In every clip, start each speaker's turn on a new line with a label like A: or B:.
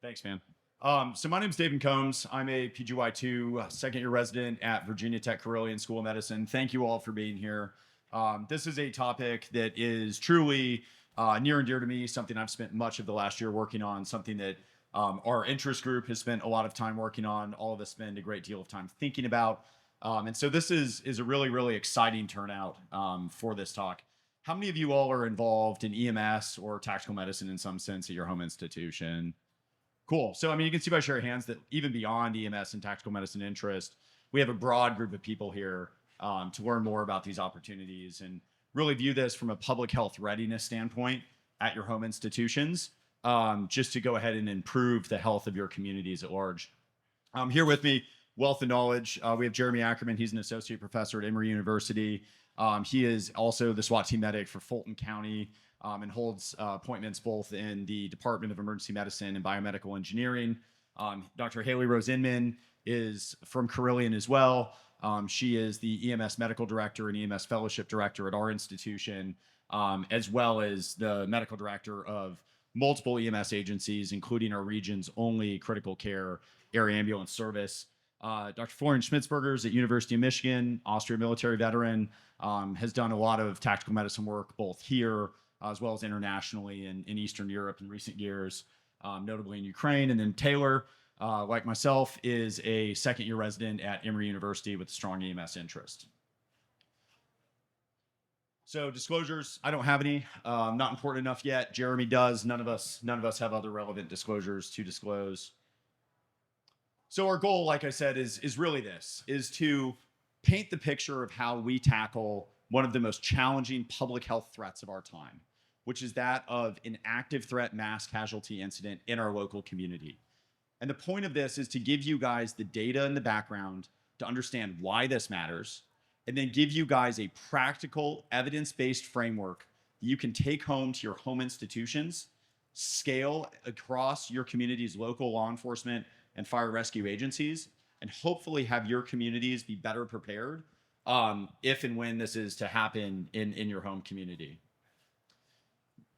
A: Thanks, man. So my name's David Combs. I'm a PGY2 second year resident at Virginia Tech Carilion School of Medicine. Thank you all for being here. This is a topic that is truly near and dear to me, something I've spent much of the last year working on, something that our interest group has spent a lot of time working on. All of us spend a great deal of time thinking about. And so this is a really, really exciting turnout for this talk. How many of you all are involved in EMS or tactical medicine in some sense at your home institution? Cool. So, I mean, you can see by show of hands that even beyond EMS and tactical medicine interest, we have a broad group of people here to learn more about these opportunities and really view this from a public health readiness standpoint at your home institutions, just to go ahead and improve the health of your communities at large. Here with me, wealth of knowledge. We have Jeremy Ackerman. He's an associate professor at Emory University. He is also the SWAT team medic for Fulton County. And holds appointments both in the Department of Emergency Medicine and Biomedical Engineering. Dr. Haley Rose Inman is from Carilion as well. She is the EMS Medical Director and EMS Fellowship Director at our institution, as well as the Medical Director of multiple EMS agencies, including our region's only critical care air ambulance service. Dr. Florian Schmitzberger is at University of Michigan, Austrian military veteran, has done a lot of tactical medicine work both here as well as internationally in Eastern Europe in recent years, notably in Ukraine. And then Taylor, like myself, is a second-year resident at Emory University with a strong EMS interest. So disclosures, I don't have any, not important enough yet. Jeremy does. None of us have other relevant disclosures to disclose. So our goal, like I said, is really this, is to paint the picture of how we tackle one of the most challenging public health threats of our time, which is that of an active threat mass casualty incident in our local community. And the point of this is to give you guys the data and the background to understand why this matters, and then give you guys a practical, evidence-based framework that you can take home to your home institutions, scale across your community's local law enforcement and fire rescue agencies, and hopefully have your communities be better prepared if and when this is to happen in your home community.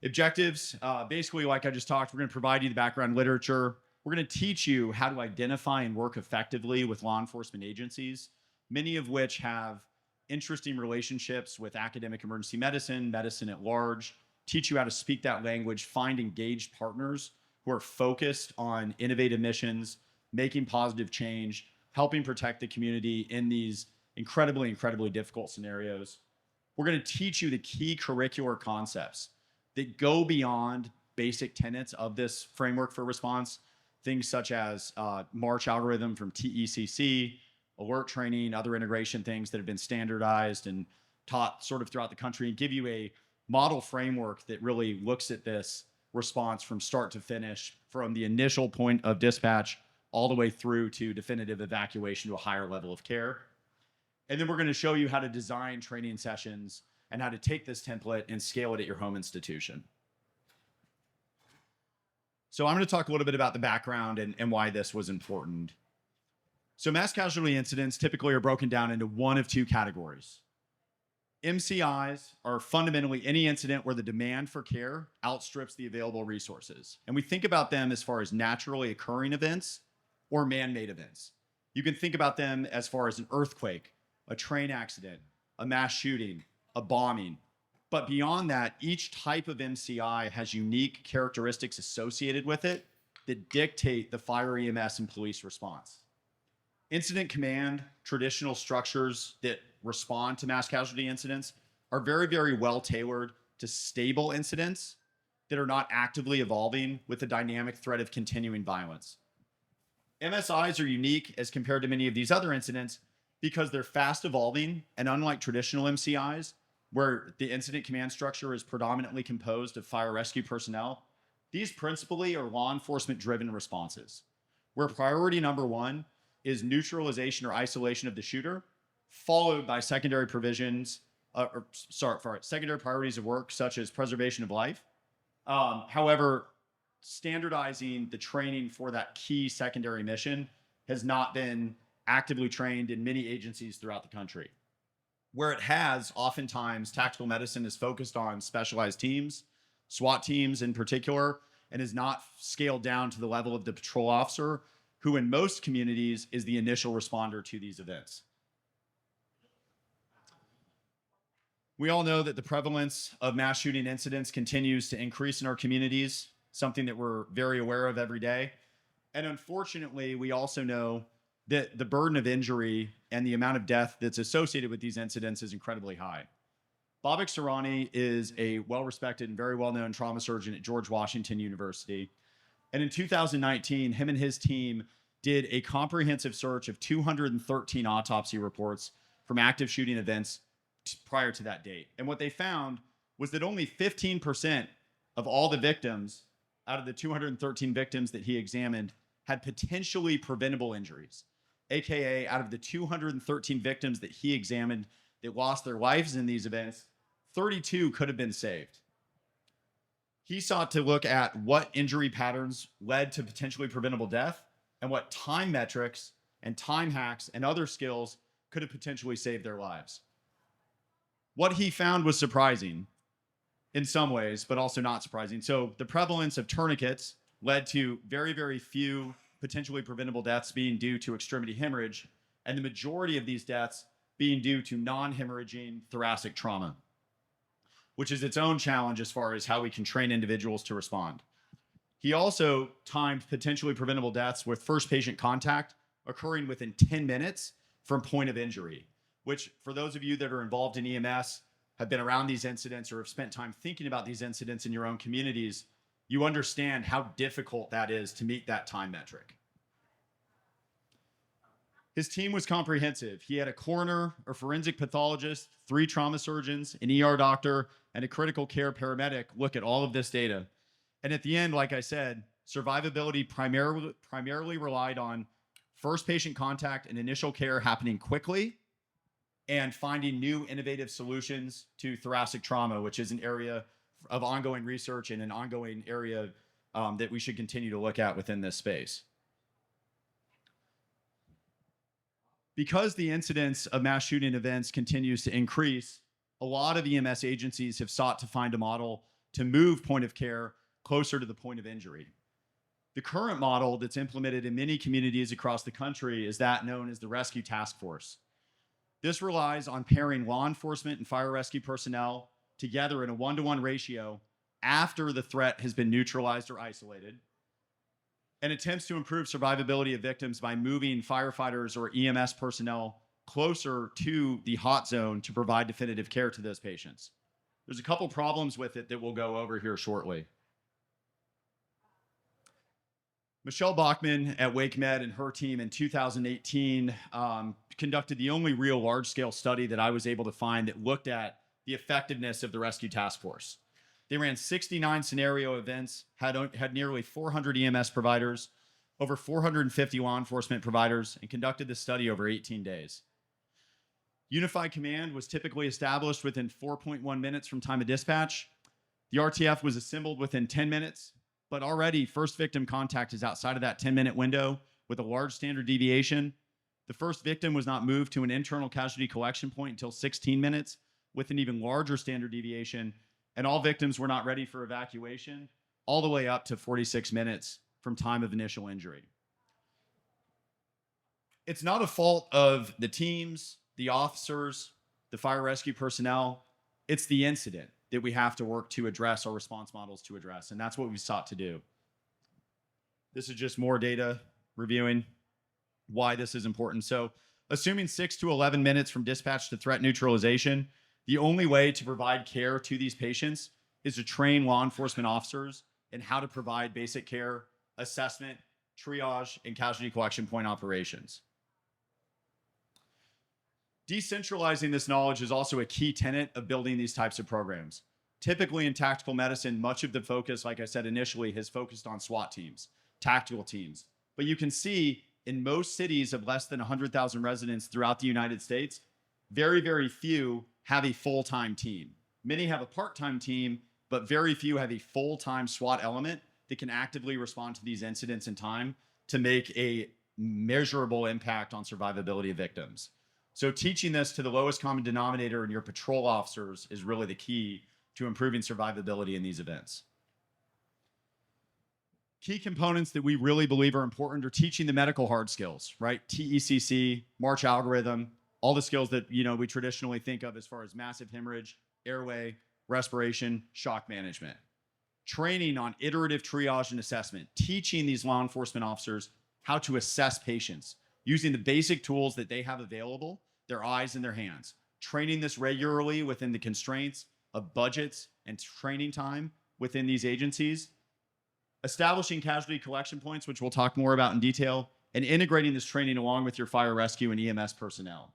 A: Objectives, basically, like I just talked, we're going to provide you the background literature. We're going to teach you how to identify and work effectively with law enforcement agencies, many of which have interesting relationships with academic emergency medicine, medicine at large, teach you how to speak that language, find engaged partners who are focused on innovative missions, making positive change, helping protect the community in these incredibly, incredibly difficult scenarios. We're going to teach you the key curricular concepts that go beyond basic tenets of this framework for response, things such as March algorithm from TECC, alert training, other integration things that have been standardized and taught sort of throughout the country, and give you a model framework that really looks at this response from start to finish, from the initial point of dispatch all the way through to definitive evacuation to a higher level of care. And then we're going to show you how to design training sessions and how to take this template and scale it at your home institution. So I'm going to talk a little bit about the background and why this was important. So mass casualty incidents typically are broken down into one of two categories. MCIs are fundamentally any incident where the demand for care outstrips the available resources. And we think about them as far as naturally occurring events or man-made events. You can think about them as far as an earthquake, a train accident, a mass shooting, a bombing. But beyond that, each type of MCI has unique characteristics associated with it that dictate the fire, EMS, and police response. Incident command, traditional structures that respond to mass casualty incidents are very, very well tailored to stable incidents that are not actively evolving with the dynamic threat of continuing violence. MSIs are unique as compared to many of these other incidents because they're fast evolving, and unlike traditional MCIs, where the incident command structure is predominantly composed of fire rescue personnel, these principally are law enforcement driven responses, where priority number one is neutralization or isolation of the shooter, followed by secondary provisions, secondary priorities of work such as preservation of life. However, standardizing the training for that key secondary mission has not been actively trained in many agencies throughout the country. Where it has, oftentimes, tactical medicine is focused on specialized teams, SWAT teams in particular, and is not scaled down to the level of the patrol officer, who in most communities is the initial responder to these events. We all know that the prevalence of mass shooting incidents continues to increase in our communities, something that we're very aware of every day. And unfortunately, we also know that the burden of injury and the amount of death that's associated with these incidents is incredibly high. Babak Sarani is a well-respected and very well-known trauma surgeon at George Washington University. And in 2019, him and his team did a comprehensive search of 213 autopsy reports from active shooting events prior to that date. And what they found was that only 15% of all the victims out of the 213 victims that he examined had potentially preventable injuries. AKA, out of the 213 victims that he examined that lost their lives in these events, 32 could have been saved. He sought to look at what injury patterns led to potentially preventable death and what time metrics and time hacks and other skills could have potentially saved their lives. What he found was surprising in some ways, but also not surprising. So the prevalence of tourniquets led to very, very few potentially preventable deaths being due to extremity hemorrhage, and the majority of these deaths being due to non-hemorrhaging thoracic trauma, which is its own challenge as far as how we can train individuals to respond. He also timed potentially preventable deaths with first patient contact occurring within 10 minutes from point of injury, which for those of you that are involved in EMS, have been around these incidents or have spent time thinking about these incidents in your own communities, you understand how difficult that is to meet that time metric. His team was comprehensive. He had a coroner, a forensic pathologist, 3 trauma surgeons, an ER doctor, and a critical care paramedic look at all of this data. And at the end, like I said, survivability primarily relied on first patient contact and initial care happening quickly, and finding new innovative solutions to thoracic trauma, which is an area of ongoing research and an ongoing area that we should continue to look at within this space. Because the incidence of mass shooting events continues to increase, a lot of EMS agencies have sought to find a model to move point of care closer to the point of injury. The current model that's implemented in many communities across the country is that known as the Rescue Task Force. This relies on pairing law enforcement and fire rescue personnel together in a 1-to-1 ratio after the threat has been neutralized or isolated, and attempts to improve survivability of victims by moving firefighters or EMS personnel closer to the hot zone to provide definitive care to those patients. There's a couple problems with it that we'll go over here shortly. Michelle Bachman at WakeMed and her team in 2018 conducted the only real large-scale study that I was able to find that looked at the effectiveness of the Rescue Task Force. They ran 69 scenario events, had nearly 400 EMS providers, over 450 law enforcement providers, and conducted this study over 18 days. Unified command was typically established within 4.1 minutes from time of dispatch. The RTF was assembled within 10 minutes, but already first victim contact is outside of that 10-minute window with a large standard deviation. The first victim was not moved to an internal casualty collection point until 16 minutes with an even larger standard deviation, and all victims were not ready for evacuation all the way up to 46 minutes from time of initial injury. It's not a fault of the teams, the officers, the fire rescue personnel. It's the incident that we have to work to address, our response models to address, and that's what we sought to do. This is just more data reviewing why this is important. So assuming 6 to 11 minutes from dispatch to threat neutralization, the only way to provide care to these patients is to train law enforcement officers in how to provide basic care, assessment, triage, and casualty collection point operations. Decentralizing this knowledge is also a key tenet of building these types of programs. Typically in tactical medicine, much of the focus, like I said initially, has focused on SWAT teams, tactical teams. But you can see in most cities of less than 100,000 residents throughout the United States, very, very few have a full-time team. Many have a part-time team, but very few have a full-time SWAT element that can actively respond to these incidents in time to make a measurable impact on survivability of victims. So teaching this to the lowest common denominator in your patrol officers is really the key to improving survivability in these events. Key components that we really believe are important are teaching the medical hard skills, right? TECC, March algorithm, all the skills that we traditionally think of as far as massive hemorrhage, airway, respiration, shock management. Training on iterative triage and assessment, teaching these law enforcement officers how to assess patients using the basic tools that they have available, their eyes and their hands. Training this regularly within the constraints of budgets and training time within these agencies. Establishing casualty collection points, which we'll talk more about in detail, and integrating this training along with your fire rescue and EMS personnel.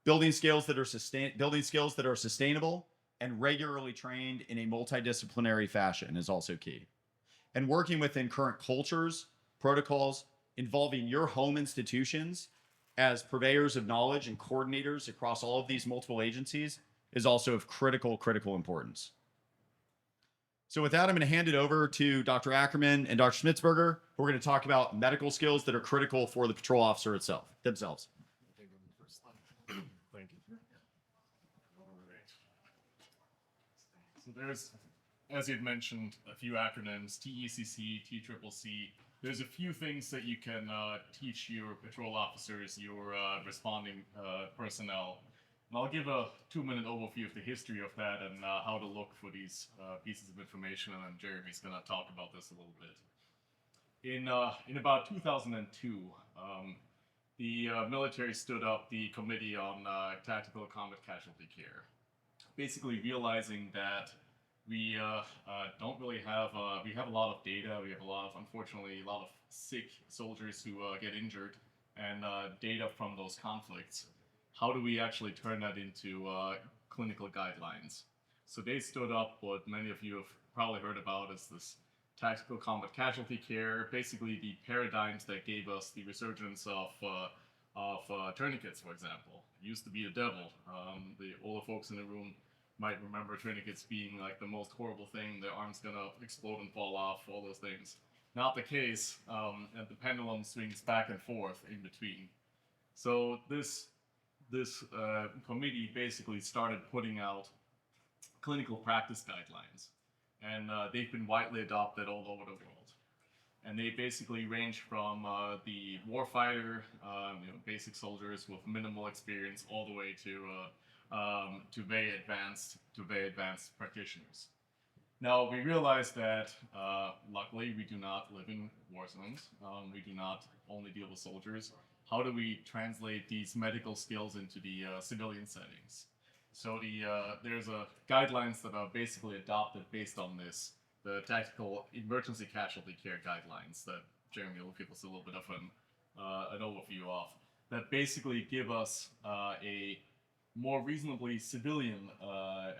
A: Building skills that are sustainable and regularly trained in a multidisciplinary fashion is also key. And working within current cultures, protocols, involving your home institutions as purveyors of knowledge and coordinators across all of these multiple agencies is also of critical importance. So with that, I'm going to hand it over to Dr. Ackerman and Dr. Schmitzberger, who are going to talk about medical skills that are critical for the patrol officer themselves.
B: Thank you. All right. So there's, as you'd mentioned, a few acronyms: TECC, TCCC. There's a few things that you can teach your patrol officers, your responding personnel. And I'll give a 2-minute overview of the history of that and how to look for these pieces of information, and then Jeremy's going to talk about this a little bit. In about 2002, the military stood up the Committee on Tactical Combat Casualty Care, basically realizing that we don't really have, we have a lot of data, we have unfortunately, a lot of sick soldiers who get injured, and data from those conflicts. How do we actually turn that into clinical guidelines? So they stood up what many of you have probably heard about as this tactical combat casualty care, basically the paradigms that gave us the resurgence of tourniquets, for example. It used to be the devil. The older folks in the room might remember tourniquets being like the most horrible thing. The arm's gonna explode and fall off, all those things. Not the case, and the pendulum swings back and forth in between. So this committee basically started putting out clinical practice guidelines, and they've been widely adopted all over the world. And they basically range from the warfighter, basic soldiers with minimal experience, all the way to very advanced practitioners. Now we realize that luckily we do not live in war zones. We do not only deal with soldiers. How do we translate these medical skills into the civilian settings? So there's guidelines that are basically adopted based on this, the Tactical Emergency Casualty Care Guidelines that Jeremy will give us a little bit of an overview of, that basically give us a more reasonably civilian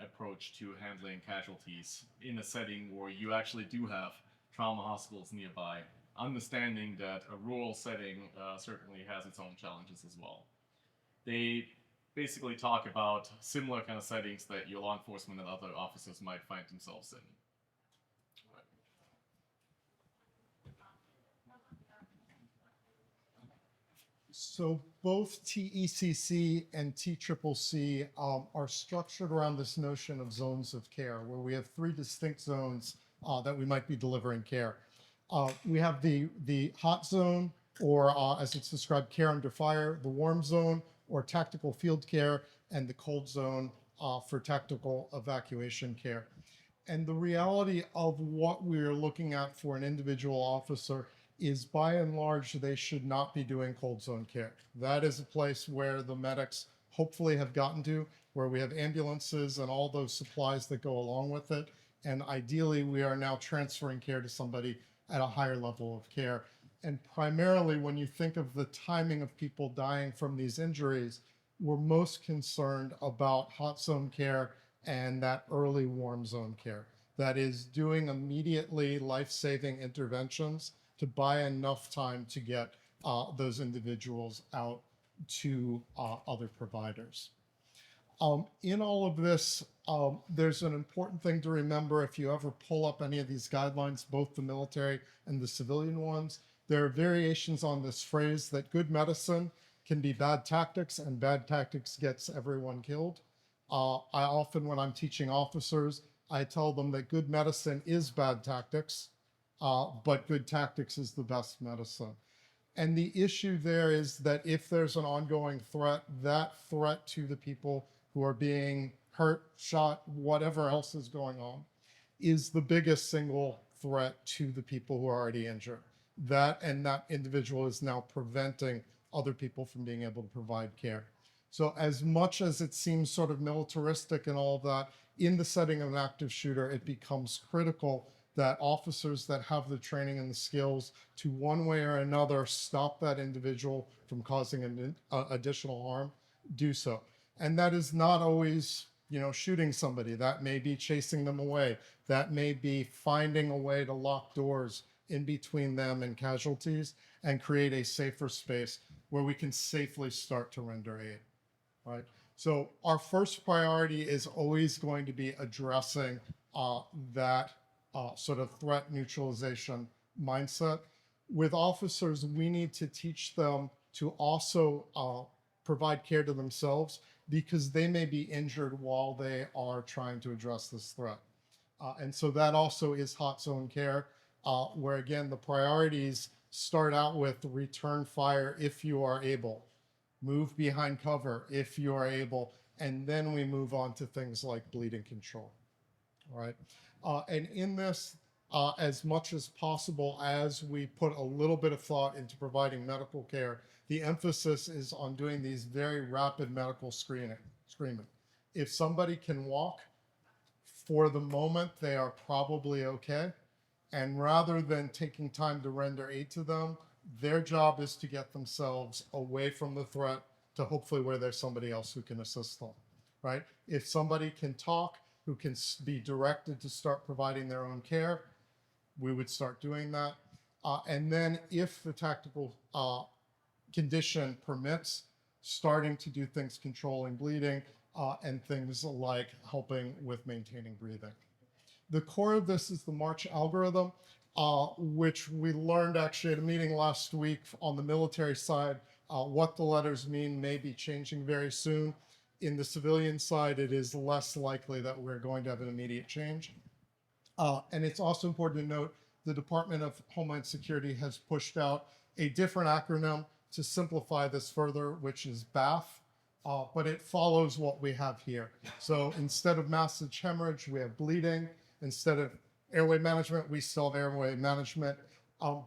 B: approach to handling casualties in a setting where you actually do have trauma hospitals nearby, understanding that a rural setting certainly has its own challenges as well. They basically talk about similar kind of settings that your law enforcement and other officers might find themselves in.
C: So both TECC and TCCC are structured around this notion of zones of care, where we have 3 distinct zones that we might be delivering care. We have the hot zone, or as it's described, care under fire, the warm zone, or tactical field care, and the cold zone for tactical evacuation care. And the reality of what we're looking at for an individual officer is, by and large, they should not be doing cold zone care. That is a place where the medics hopefully have gotten to, where we have ambulances and all those supplies that go along with it. And ideally, we are now transferring care to somebody at a higher level of care. And primarily, when you think of the timing of people dying from these injuries, we're most concerned about hot zone care and that early warm zone care. That is doing immediately life-saving interventions to buy enough time to get those individuals out to other providers. In all of this, there's an important thing to remember. If you ever pull up any of these guidelines, both the military and the civilian ones, there are variations on this phrase that good medicine can be bad tactics, and bad tactics gets everyone killed. I often, when I'm teaching officers, I tell them that good medicine is bad tactics, but good tactics is the best medicine. And the issue there is that if there's an ongoing threat, that threat to the people who are being hurt, shot, whatever else is going on, is the biggest single threat to the people who are already injured. That individual is now preventing other people from being able to provide care. So as much as it seems sort of militaristic and all of that, in the setting of an active shooter, it becomes critical that officers that have the training and the skills to one way or another stop that individual from causing an additional harm, do so. And that is not always, shooting somebody. That may be chasing them away. That may be finding a way to lock doors in between them and casualties and create a safer space where we can safely start to render aid, right? So our first priority is always going to be addressing that sort of threat neutralization mindset. With officers, we need to teach them to also provide care to themselves because they may be injured while they are trying to address this threat. And so that also is hot zone care, where again, the priorities start out with return fire if you are able, move behind cover if you are able, and then we move on to things like bleeding control, all right? And in this, as much as possible, as we put a little bit of thought into providing medical care, the emphasis is on doing these very rapid medical screening. If somebody can walk, for the moment, they are probably okay. And rather than taking time to render aid to them, their job is to get themselves away from the threat to hopefully where there's somebody else who can assist them, right? If somebody can talk, who can be directed to start providing their own care, we would start doing that. And then if the tactical condition permits, starting to do things controlling bleeding and things like helping with maintaining breathing. The core of this is the March algorithm, which we learned actually at a meeting last week on the military side. What the letters mean may be changing very soon. In the civilian side, it is less likely that we're going to have an immediate change. And it's also important to note the Department of Homeland Security has pushed out a different acronym to simplify this further, which is BAF, but it follows what we have here. So instead of massive hemorrhage, we have bleeding. Instead of airway management, we still have airway management.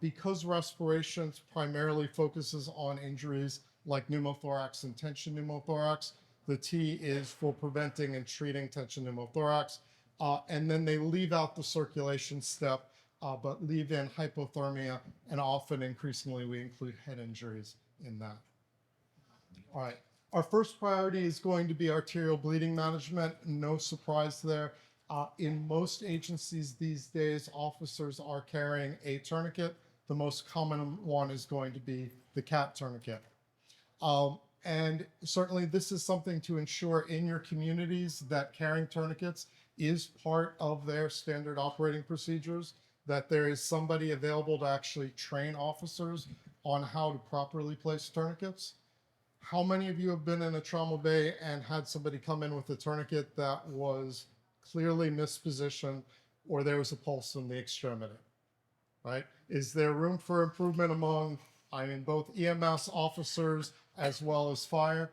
C: Because respiration primarily focuses on injuries like pneumothorax and tension pneumothorax, the T is for preventing and treating tension pneumothorax. And then they leave out the circulation step, but leave in hypothermia, and often increasingly we include head injuries in that. All right, our first priority is going to be arterial bleeding management. No surprise there. In most agencies these days, officers are carrying a tourniquet. The most common one is going to be the CAT tourniquet. And certainly this is something to ensure in your communities that carrying tourniquets is part of their standard operating procedures, that there is somebody available to actually train officers on how to properly place tourniquets. How many of you have been in a trauma bay and had somebody come in with a tourniquet that was clearly mispositioned or there was a pulse in the extremity, right? Is there room for improvement among, both EMS officers as well as fire?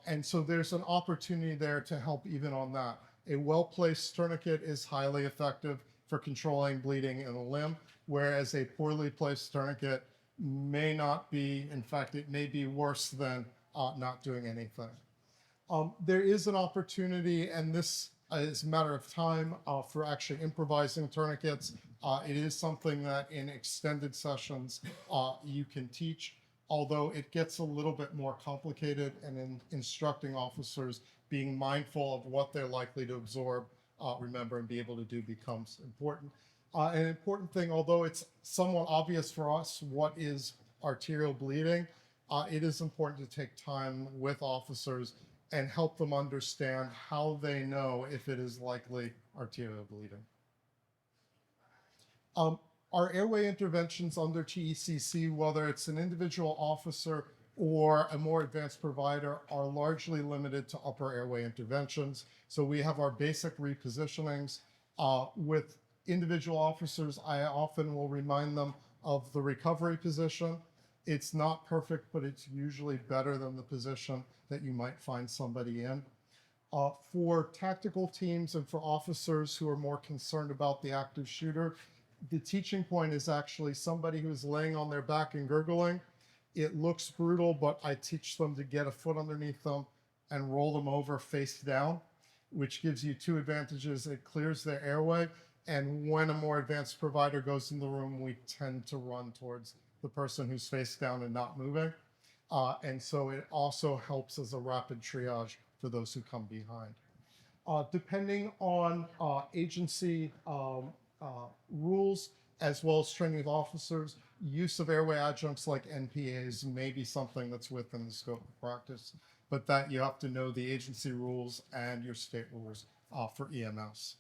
C: And so there's an opportunity there to help even on that. A well-placed tourniquet is highly effective for controlling bleeding in the limb, whereas a poorly placed tourniquet may not be, in fact, it may be worse than not doing anything. There is an opportunity, and this is a matter of time, for actually improvising tourniquets. It is something that in extended sessions you can teach, although it gets a little bit more complicated, and in instructing officers being mindful of what they're likely to absorb, remember, and be able to do becomes important. An important thing, although it's somewhat obvious for us what is arterial bleeding, it is important to take time with officers and help them understand how they know if it is likely arterial bleeding. Our airway interventions under TECC, whether it's an individual officer or a more advanced provider, are largely limited to upper airway interventions. So we have our basic repositionings with individual officers, I often will remind them of the recovery position. It's not perfect, but it's usually better than the position that you might find somebody in. For tactical teams and for officers who are more concerned about the active shooter, the teaching point is actually somebody who's laying on their back and gurgling. It looks brutal, but I teach them to get a foot underneath them and roll them over face down, which gives you two advantages. It clears their airway, and when a more advanced provider goes in the room, we tend to run towards the person who's face down and not moving. And so it also helps as a rapid triage for those who come behind. Depending on agency rules, as well as training of officers, use of airway adjuncts like NPAs may be something that's within the scope of practice, but that you have to know the agency rules and your state rules for EMS.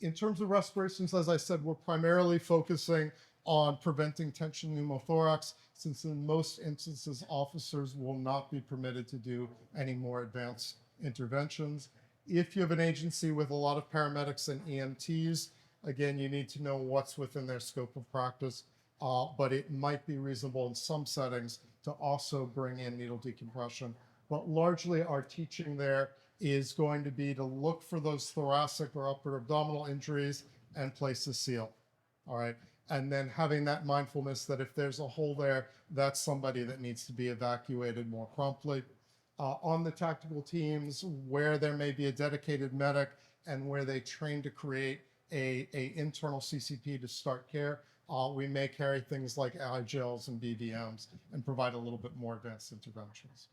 C: In terms of respirations, as I said, we're primarily focusing on preventing tension pneumothorax, since in most instances, officers will not be permitted to do any more advanced interventions. If you have an agency with a lot of paramedics and EMTs, again, you need to know what's within their scope of practice, but it might be reasonable in some settings to also bring in needle decompression. But largely our teaching there is going to be to look for those thoracic or upper abdominal injuries and place a seal, all right? And then having that mindfulness that if there's a hole there, that's somebody that needs to be evacuated more promptly. On the tactical teams, where there may be a dedicated medic and where they train to create a internal CCP to start care, we may carry things like gels and BVMs and provide a little bit more advanced interventions.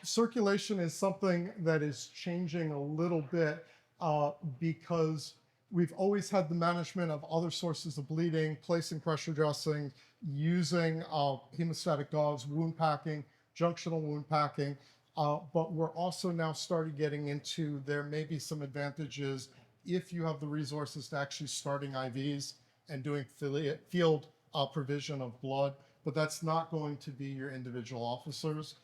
C: Circulation is something that is changing a little bit because we've always had the management of other sources of bleeding, placing pressure dressing, using hemostatic gauze, wound packing, junctional wound packing, but we're also now starting getting into there may be some advantages if you have the resources to actually starting IVs and doing field provision of blood, but that's not going to be your individual officers.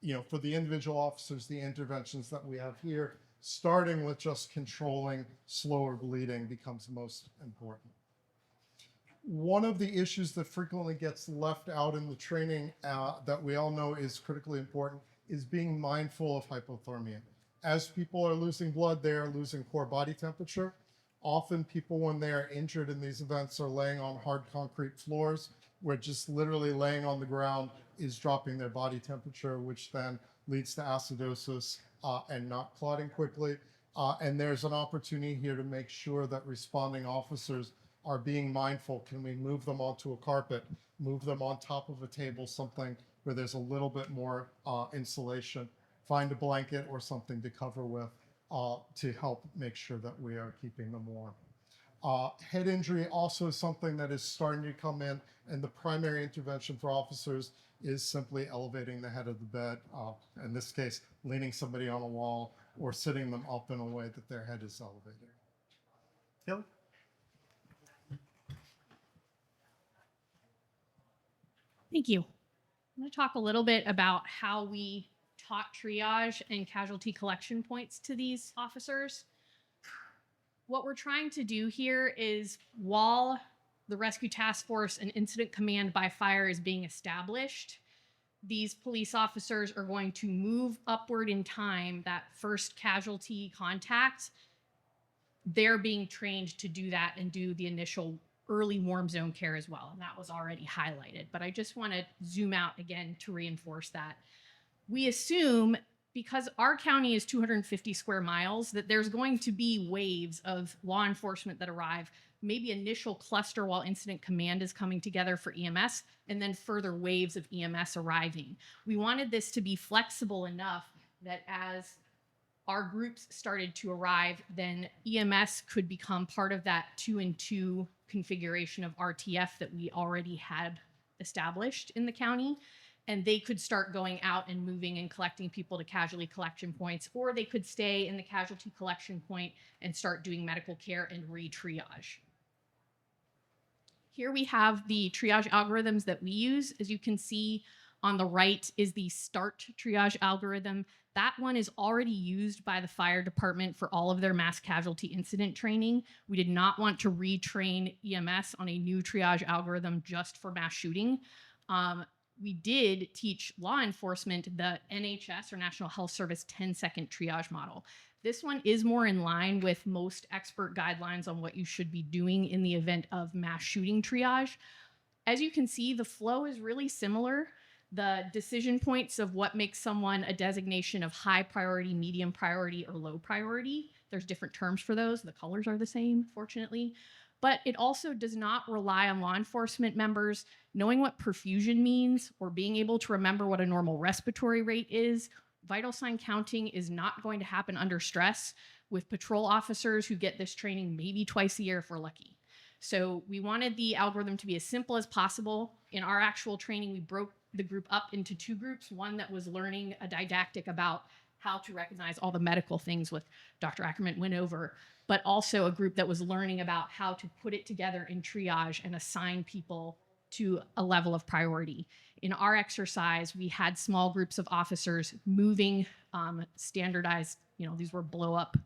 C: You know, for the individual officers, the interventions that we have here, starting with just controlling slower bleeding becomes most important. One of the issues that frequently gets left out in the training that we all know is critically important is being mindful of hypothermia. As people are losing blood, they are losing core body temperature. Often people, when they are injured in these events, are laying on hard concrete floors where just literally laying on the ground is dropping their body temperature, which then leads to acidosis and not clotting quickly. And there's an opportunity here to make sure that responding officers are being mindful. Can we move them onto a carpet, move them on top of a table, something where there's a little bit more insulation, find a blanket or something to cover with to help make sure that we are keeping them warm. Head injury also is something that is starting to come in, and the primary intervention for officers is simply elevating the head of the bed, in this case, leaning somebody on a wall or sitting them up in a way that their head is elevated. Kelly?
D: Thank you. I'm going to talk a little bit about how we taught triage and casualty collection points to these officers. What we're trying to do here is, while the Rescue Task Force and Incident Command by Fire is being established, these police officers are going to move upward in time. That first casualty contact, they're being trained to do that and do the initial early warm zone care as well. And that was already highlighted, but I just want to zoom out again to reinforce that. We assume, because our county is 250 square miles, that there's going to be waves of law enforcement that arrive, maybe initial cluster while Incident Command is coming together for EMS, and then further waves of EMS arriving. We wanted this to be flexible enough that as our groups started to arrive, then EMS could become part of that 2-in-2 configuration of RTF that we already had established in the county. And they could start going out and moving and collecting people to casualty collection points, or they could stay in the casualty collection point and start doing medical care and re-triage. Here we have the triage algorithms that we use. As you can see, On the right is the START triage algorithm. That one is already used by the fire department for all of their mass casualty incident training. We did not want to retrain EMS on a new triage algorithm just for mass shooting. We did teach law enforcement the NHS or National Health Service 10-second triage model. This one is more in line with most expert guidelines on what you should be doing in the event of mass shooting triage. As you can see, the flow is really similar. The decision points of what makes someone a designation of high priority, medium priority, or low priority. There's different terms for those. The colors are the same, fortunately. But it also does not rely on law enforcement members knowing what perfusion means or being able to remember what a normal respiratory rate is. Vital sign counting is not going to happen under stress with patrol officers who get this training maybe twice a year if we're lucky. So we wanted the algorithm to be as simple as possible. In our actual training, we broke the group up into two groups, one that was learning a didactic about how to recognize all the medical things what Dr. Ackerman went over, but also a group that was learning about how to put it together in triage and assign people to a level of priority. In our exercise, we had small groups of officers moving standardized, these were blow up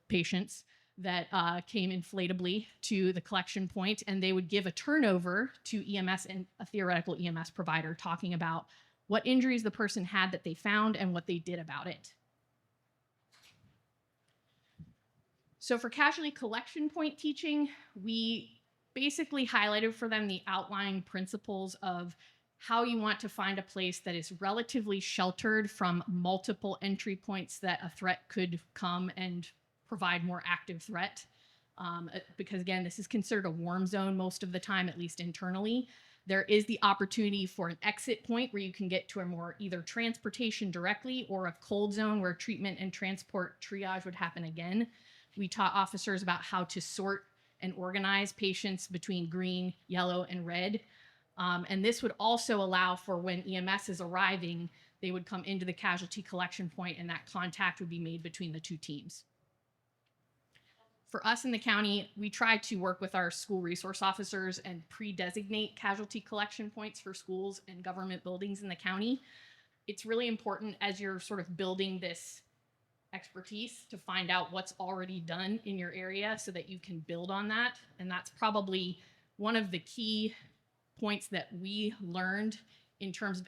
D: patients that came inflatably to the collection point, and they would give a turnover to EMS and a theoretical EMS provider talking about what injuries the person had that they found and what they did about it. So for casualty collection point teaching, we basically highlighted for them the outlying principles of how you want to find a place that is relatively sheltered from multiple entry points that a threat could come and provide more active threat. Because again, this is considered a warm zone most of the time, at least internally. There is the opportunity for an exit point where you can get to a more either transportation directly or a cold zone where treatment and transport triage would happen again. We taught officers about how to sort and organize patients between green, yellow, and red. And this would also allow for when EMS is arriving, they would come into the casualty collection point and that contact would be made between the two teams. For us in the county, we try to work with our school resource officers and pre-designate casualty collection points for schools and government buildings in the county. It's really important as you're sort of building this expertise to find out what's already done in your area so that you can build on that. And that's probably one of the key points that we learned in terms of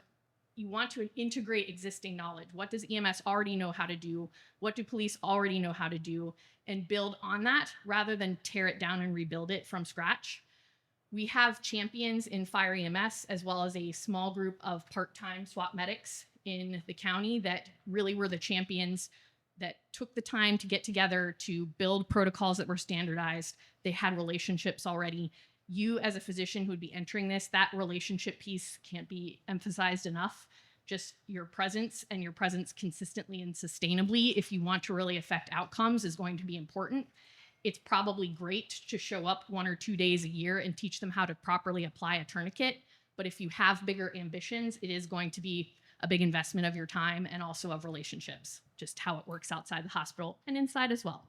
D: you want to integrate existing knowledge. What does EMS already know how to do? What do police already know how to do? And build on that rather than tear it down and rebuild it from scratch. We have champions in fire EMS as well as a small group of part-time SWAT medics in the county that really were the champions that took the time to get together to build protocols that were standardized. They had relationships already. You as a physician who would be entering this, that relationship piece can't be emphasized enough. Just your presence and your presence consistently and sustainably, if you want to really affect outcomes, is going to be important. It's probably great to show up 1 or 2 days a year and teach them how to properly apply a tourniquet. But if you have bigger ambitions, it is going to be a big investment of your time and also of relationships, just how it works outside the hospital and inside as well.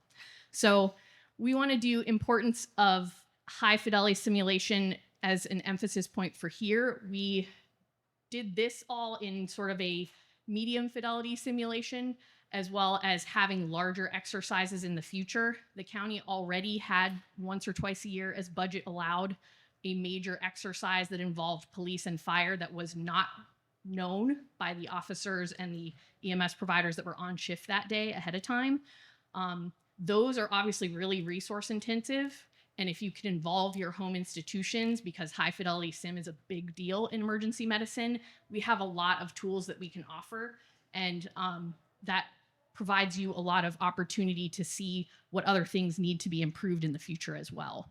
D: So we want to do importance of high fidelity simulation as an emphasis point for here. We did this all in sort of a medium fidelity simulation, as well as having larger exercises in the future. The county already had once or twice a year, as budget allowed, a major exercise that involved police and fire that was not known by the officers and the EMS providers that were on shift that day ahead of time. Those are obviously really resource intensive. And if you can involve your home institutions, because high fidelity sim is a big deal in emergency medicine, we have a lot of tools that we can offer. And that provides you a lot of opportunity to see what other things need to be improved in the future as well.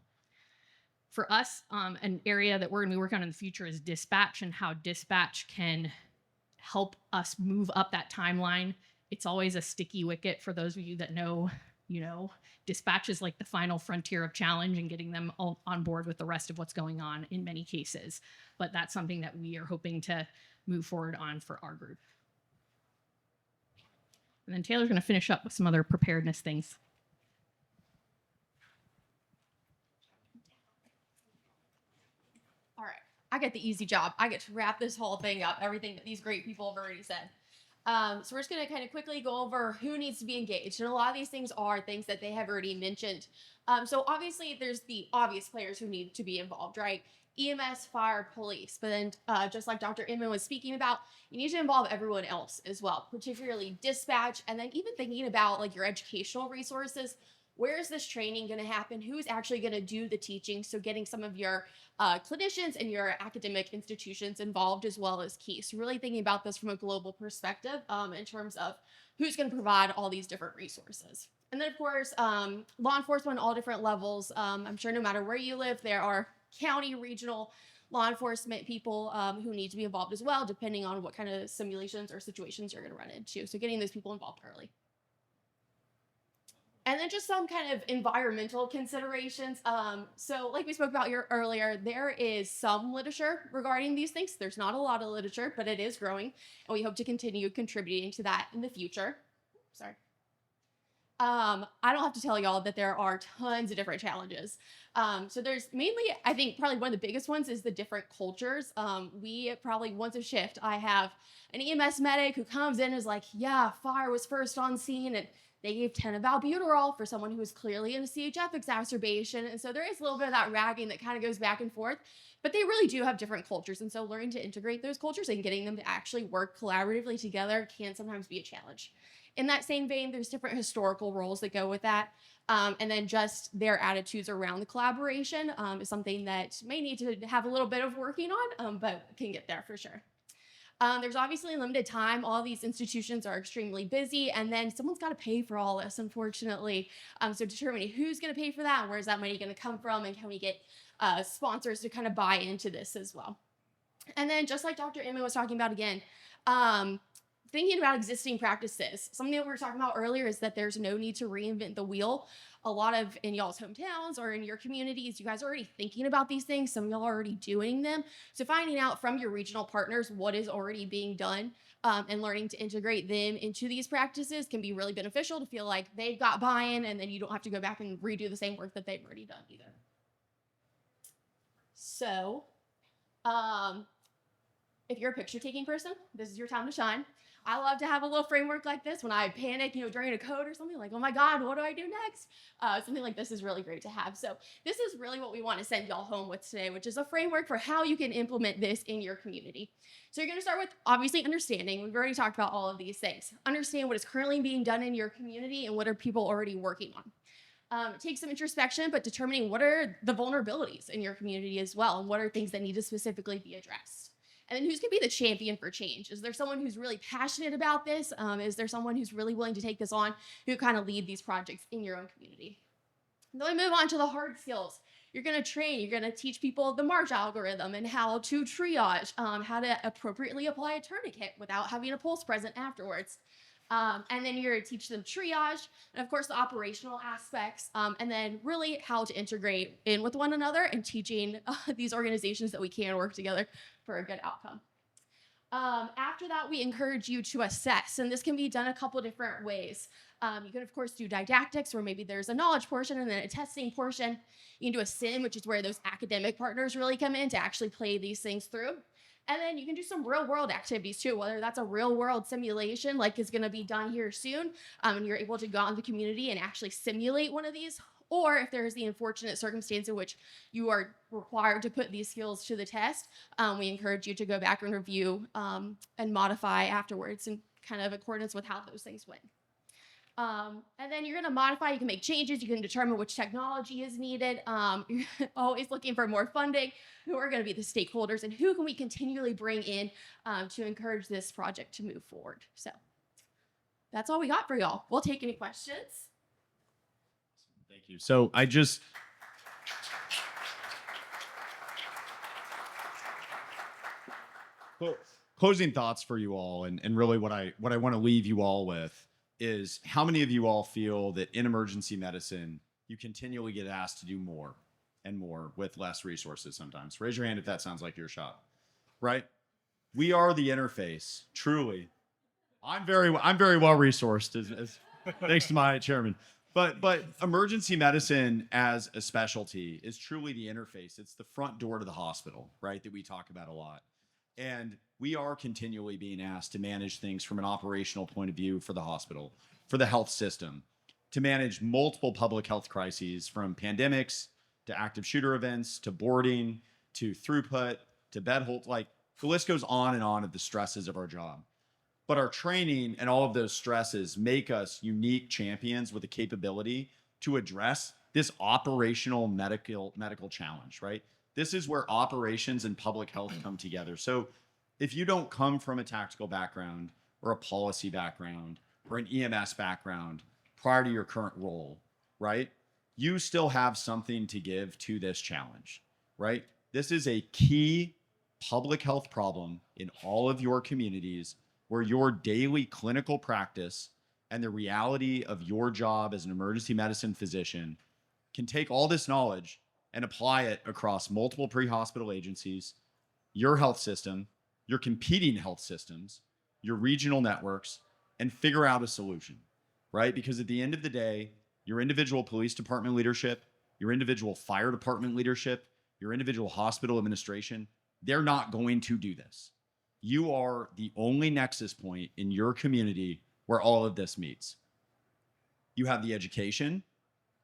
D: For us, an area that we're going to be working on in the future is dispatch and how dispatch can help us move up that timeline. It's always a sticky wicket for those of you that know, dispatch is like the final frontier of challenge and getting them all on board with the rest of what's going on in many cases. But that's something that we are hoping to move forward on for our group. And then Taylor's going to finish up with some other preparedness things. All right.
E: I get the easy job. I get to wrap this whole thing up, everything that these great people have already said. So we're just going to kind of quickly go over who needs to be engaged. And a lot of these things are things that they have already mentioned. So obviously there's the obvious players who need to be involved, right? EMS, fire, police. But then just like Dr. Inman was speaking about, you need to involve everyone else as well, particularly dispatch, and then even thinking about like your educational resources. Where is this training going to happen? Who's actually going to do the teaching? So getting some of your clinicians and your academic institutions involved as well is key. So really thinking about this from a global perspective in terms of who's going to provide all these different resources. And then of course, law enforcement on all different levels. I'm sure no matter where you live, there are county, regional law enforcement people who need to be involved as well, depending on what kind of simulations or situations you're going to run into. So getting those people involved early. And then just some kind of environmental considerations. So like we spoke about here earlier, there is some literature regarding these things. There's not a lot of literature, but it is growing. And we hope to continue contributing to that in the future. Sorry. I don't have to tell y'all that there are tons of different challenges. So there's mainly, I think probably one of the biggest ones is the different cultures. We probably once a shift, I have an EMS medic who comes in and is like, yeah, fire was first on scene and they gave 10 of albuterol for someone who was clearly in a CHF exacerbation. And so there is a little bit of that ragging that kind of goes back and forth, but they really do have different cultures. And so learning to integrate those cultures and getting them to actually work collaboratively together can sometimes be a challenge. In that same vein, there's different historical roles that go with that. And then just their attitudes around the collaboration is something that may need to have a little bit of working on, but can get there for sure. There's obviously limited time. All these institutions are extremely busy, and then someone's got to pay for all this, unfortunately. So determining who's going to pay for that, and where's that money going to come from, and can we get sponsors to kind of buy into this as well. And then just like Dr. Inman was talking about again, thinking about existing practices. Something that we were talking about earlier is that there's no need to reinvent the wheel. A lot of in y'all's hometowns or in your communities, you guys are already thinking about these things. Some of y'all are already doing them. So finding out from your regional partners what is already being done and learning to integrate them into these practices can be really beneficial to feel like they've got buy-in and then you don't have to go back and redo the same work that they've already done either. So if you're a picture-taking person, this is your time to shine. I love to have a little framework like this when I panic, during a code or something like, oh my God, what do I do next? Something like this is really great to have. So this is really what we want to send y'all home with today, which is a framework for how you can implement this in your community. So you're going to start with obviously understanding. We've already talked about all of these things. Understand what is currently being done in your community and what are people already working on. Take some introspection, but determining what are the vulnerabilities in your community as well, and what are things that need to specifically be addressed. And then who's going to be the champion for change? Is there someone who's really passionate about this? Is there someone who's really willing to take this on, who kind of lead these projects in your own community? And then we move on to the hard skills. You're going to train, you're going to teach people the March algorithm and how to triage, how to appropriately apply a tourniquet without having a pulse present afterwards. And then you're going to teach them triage, and of course the operational aspects, and then really how to integrate in with one another and teaching these organizations that we can work together for a good outcome. After that, we encourage you to assess, and this can be done a couple different ways. You can, of course, do didactics, where maybe there's a knowledge portion and then a testing portion. You can do a sim, which is where those academic partners really come in to actually play these things through. And then you can do some real world activities too, whether that's a real world simulation like is going to be done here soon, and you're able to go out in the community and actually simulate one of these, or if there's the unfortunate circumstance in which you are required to put these skills to the test, we encourage you to go back and review and modify afterwards in kind of accordance with how those things went. And then you're going to modify, you can make changes, you can determine which technology is needed. You're always looking for more funding, who are going to be the stakeholders, and who can we continually bring in to encourage this project to move forward. So that's all we got for y'all. We'll take any questions.
A: Thank you. So I just... closing thoughts for you all, and really what I want to leave you all with is how many of you all feel that in emergency medicine, you continually get asked to do more and more with less resources sometimes? Raise your hand if that sounds like your shop, right? We are the interface, truly. I'm very well resourced, as thanks to my chairman. But emergency medicine as a specialty is truly the interface. It's the front door to the hospital, right? That we talk about a lot. And we are continually being asked to manage things from an operational point of view for the hospital, for the health system, to manage multiple public health crises from pandemics to active shooter events to boarding to throughput to bed hold. Like the list goes on and on of the stresses of our job. But our training and all of those stresses make us unique champions with the capability to address this operational medical challenge, right? This is where operations and public health come together. So if you don't come from a tactical background or a policy background or an EMS background prior to your current role, right? You still have something to give to this challenge, right? This is a key public health problem in all of your communities where your daily clinical practice and the reality of your job as an emergency medicine physician can take all this knowledge and apply it across multiple pre-hospital agencies, your health system, your competing health systems, your regional networks, and figure out a solution, right? Because at the end of the day, your individual police department leadership, your individual fire department leadership, your individual hospital administration, they're not going to do this. You are the only nexus point in your community where all of this meets. You have the education,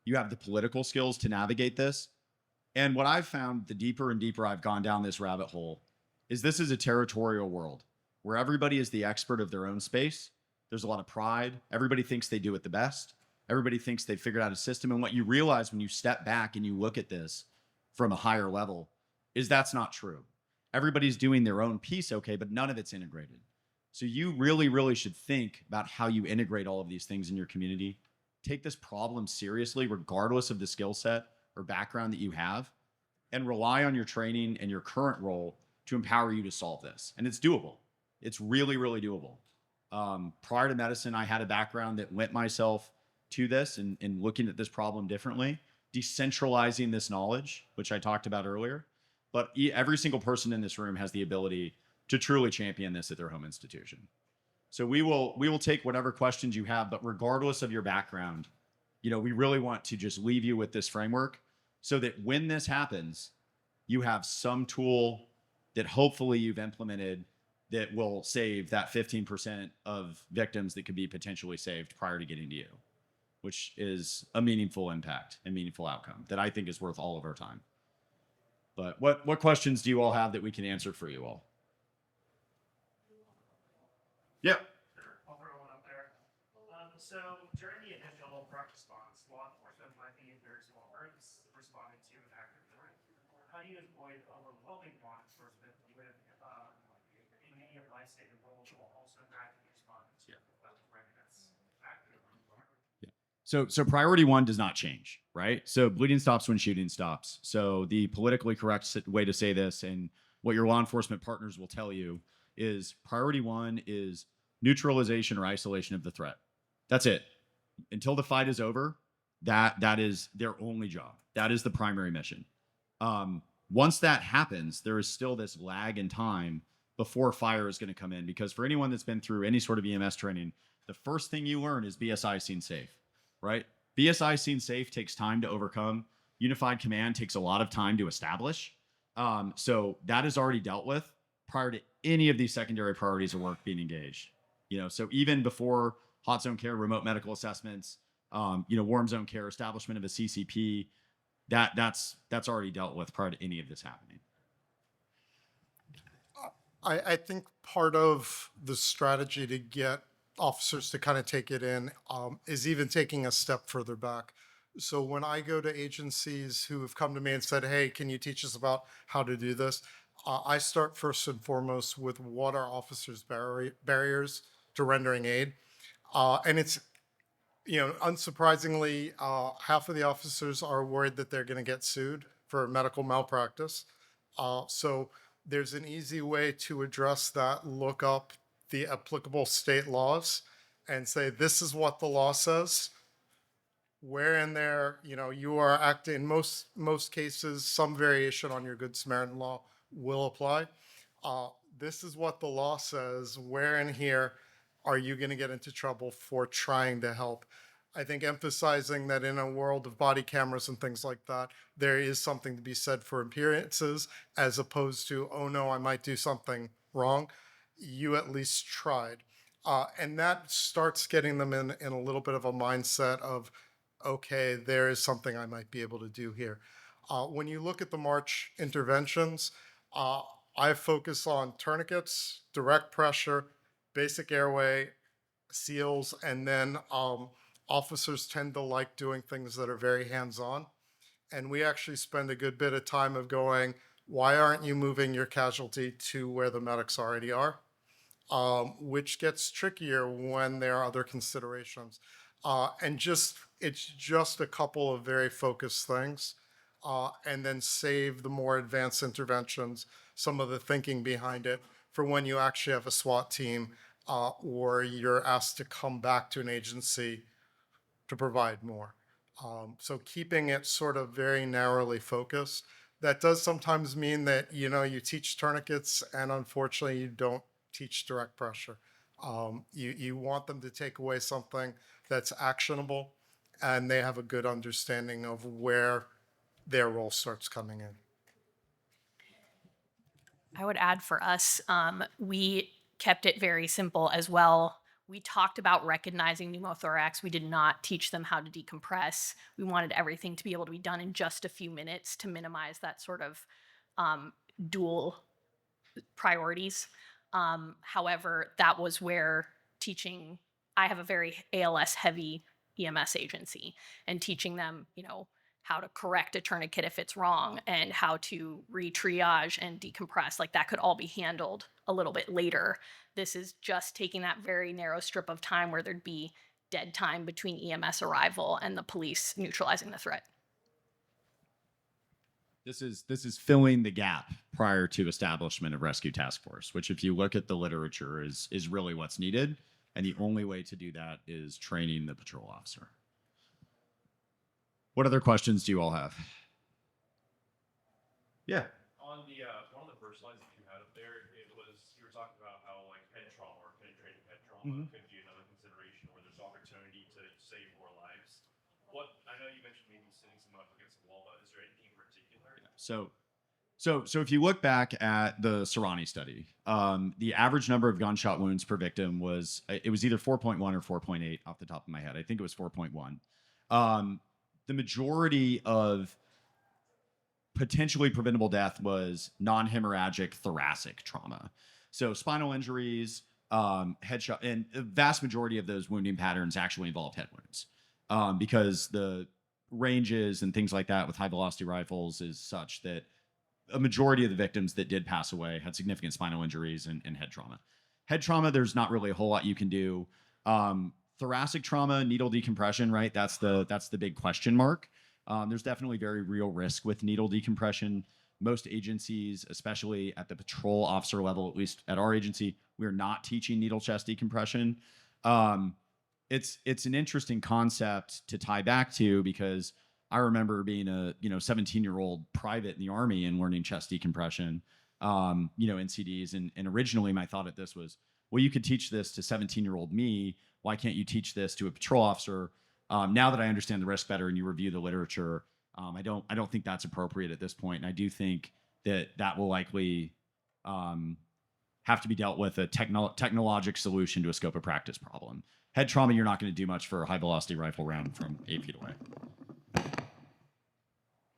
A: you have the political skills to navigate this. And what I've found, the deeper and deeper I've gone down this rabbit hole, is this is a territorial world where everybody is the expert of their own space. There's a lot of pride. Everybody thinks they do it the best. Everybody thinks they figured out a system. And what you realize when you step back and you look at this from a higher level is that's not true. Everybody's doing their own piece, okay, but none of it's integrated. So you really, really should think about how you integrate all of these things in your community. Take this problem seriously, regardless of the skill set or background that you have, and rely on your training and your current role to empower you to solve this. And it's doable. It's really, really doable. Prior to medicine, I had a background that lent myself to this and looking at this problem differently, decentralizing this knowledge, which I talked about earlier. But every single person in this room has the ability to truly champion this at their home institution. So we will take whatever questions you have, but regardless of your background, we really want to just leave you with this framework so that when this happens, you have some tool that hopefully you've implemented that will save that 15% of victims that could be potentially saved prior to getting to you, which is a meaningful impact and meaningful outcome that I think is worth all of our time. But what questions do you all have that we can answer for you all? Yeah.
F: I'll throw one up there. So during the initial direct response, law enforcement might be very small groups responding to an active threat. How do you avoid overwhelming law enforcement with immediate life-saving roles while also actively responding to threat that's active?
A: So priority one does not change, right? So bleeding stops when shooting stops. So the politically correct way to say this, and what your law enforcement partners will tell you, is priority one is neutralization or isolation of the threat. That's it. Until the fight is over, that is their only job. That is the primary mission. Once that happens, there is still this lag in time before fire is going to come in, because for anyone that's been through any sort of EMS training, the first thing you learn is BSI scene safe. Right? BSI scene safe takes time to overcome. Unified command takes a lot of time to establish. So that is already dealt with prior to any of these secondary priorities of work being engaged. So even before hot zone care, remote medical assessments, warm zone care, establishment of a CCP, that's already dealt with prior to any of this happening.
C: I think part of the strategy to get officers to kind of take it in is even taking a step further back. So when I go to agencies who have come to me and said, hey, can you teach us about how to do this? I start first and foremost with what are officers' barriers to rendering aid. And it's, unsurprisingly, half of the officers are worried that they're going to get sued for medical malpractice. So there's an easy way to address that. Look up the applicable state laws and say, this is what the law says. Where in there, you are acting, in most cases, some variation on your Good Samaritan law will apply. This is what the law says. Where in here are you going to get into trouble for trying to help? I think emphasizing that in a world of body cameras and things like that, there is something to be said for appearances as opposed to, oh no, I might do something wrong. You at least tried. And that starts getting them in a little bit of a mindset of, okay, there is something I might be able to do here. When you look at the March interventions, I focus on tourniquets, direct pressure, basic airway, seals, and then officers tend to like doing things that are very hands-on. And we actually spend a good bit of time of going, why aren't you moving your casualty to where the medics already are? Which gets trickier when there are other considerations. It's just a couple of very focused things. And then save the more advanced interventions, some of the thinking behind it for when you actually have a SWAT team or you're asked to come back to an agency to provide more. So keeping it sort of very narrowly focused. That does sometimes mean that, you teach tourniquets and unfortunately you don't teach direct pressure. You want them to take away something that's actionable and they have a good understanding of where their role starts coming in.
G: I would add for us, we kept it very simple as well. We talked about recognizing pneumothorax. We did not teach them how to decompress. We wanted everything to be able to be done in just a few minutes to minimize that sort of dual priorities. However, that was where teaching, I have a very ALS heavy EMS agency, and teaching them, how to correct a tourniquet if it's wrong and how to re-triage and decompress, like that could all be handled a little bit later. This is just taking that very narrow strip of time where there'd be dead time between EMS arrival and the police neutralizing the threat.
A: This is filling the gap prior to establishment of rescue task force, which if you look at the literature is really what's needed. And the only way to do that is training the patrol officer. What other questions do you all have? Yeah.
H: On the one of the first slides that you had up there, it was you were talking about how like head trauma or penetrating head trauma could be another consideration where there's opportunity to save more lives. What I know you mentioned maybe sitting someone up against the wall, but is there anything in particular?
A: So if you look back at the Serrani study, the average number of gunshot wounds per victim was either 4.1 or 4.8 off the top of my head. I think it was 4.1. The majority of potentially preventable death was non-hemorrhagic thoracic trauma. So spinal injuries, headshot, and the vast majority of those wounding patterns actually involved head wounds because the ranges and things like that with high velocity rifles is such that a majority of the victims that did pass away had significant spinal injuries and head trauma. Head trauma, there's not really a whole lot you can do. Thoracic trauma, needle decompression, right? That's the big question mark. There's definitely very real risk with needle decompression. Most agencies, especially at the patrol officer level, at least at our agency, we're not teaching needle chest decompression. It's an interesting concept to tie back to because I remember being a 17-year-old private in the Army and learning chest decompression, NCDs, and originally my thought at this was, well, you could teach this to 17-year-old me. Why can't you teach this to a patrol officer? Now that I understand the risk better and you review the literature, I don't think that's appropriate at this point. And I do think that will likely have to be dealt with a technologic solution to a scope of practice problem. Head trauma, you're not going to do much for a high velocity rifle round from 8 feet away.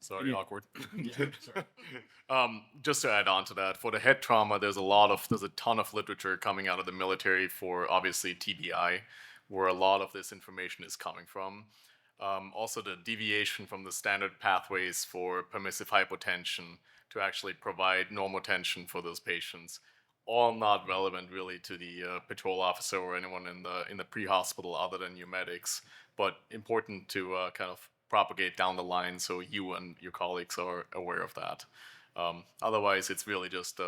B: Sorry, awkward. Just to add on to that, for the head trauma, there's a ton of literature coming out of the military for obviously TBI, where a lot of this information is coming from. Also, the deviation from the standard pathways for permissive hypotension to actually provide normotension for those patients, all not relevant really to the patrol officer or anyone in the pre-hospital other than your medics, but important to kind of propagate down the line so you and your colleagues are aware of that. Otherwise, it's really just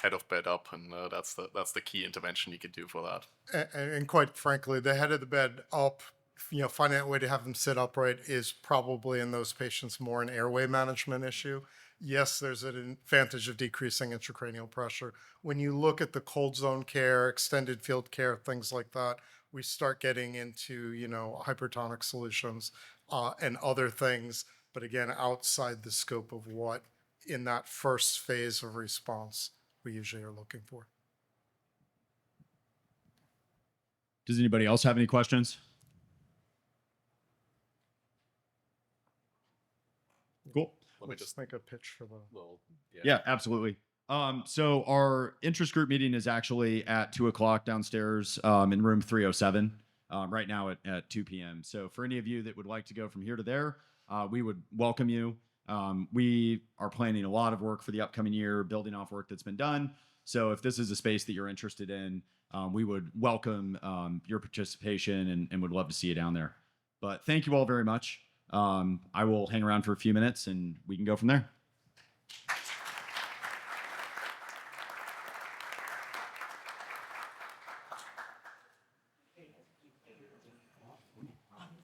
B: head of bed up, and that's the key intervention you could do for that.
C: And quite frankly, the head of the bed up, finding a way to have them sit upright is probably in those patients more an airway management issue. Yes, there's an advantage of decreasing intracranial pressure. When you look at the cold zone care, extended field care, things like that, we start getting into, you know, hypertonic solutions and other things, but again, outside the scope of what in that first phase of response we usually are looking for.
A: Does anybody else have any questions? Cool.
B: Let me
C: Let's
B: just
C: make a pitch for the.
B: little.
A: Yeah, absolutely. So our interest group meeting is actually at 2:00 downstairs in room 307 right now at 2 p.m. So for any of you that would like to go from here to there, we would welcome you. We are planning a lot of work for the upcoming year, building off work that's been done. So if this is a space that you're interested in, we would welcome your participation and would love to see you down there. But thank you all very much. I will hang around for a few minutes and we can go from there.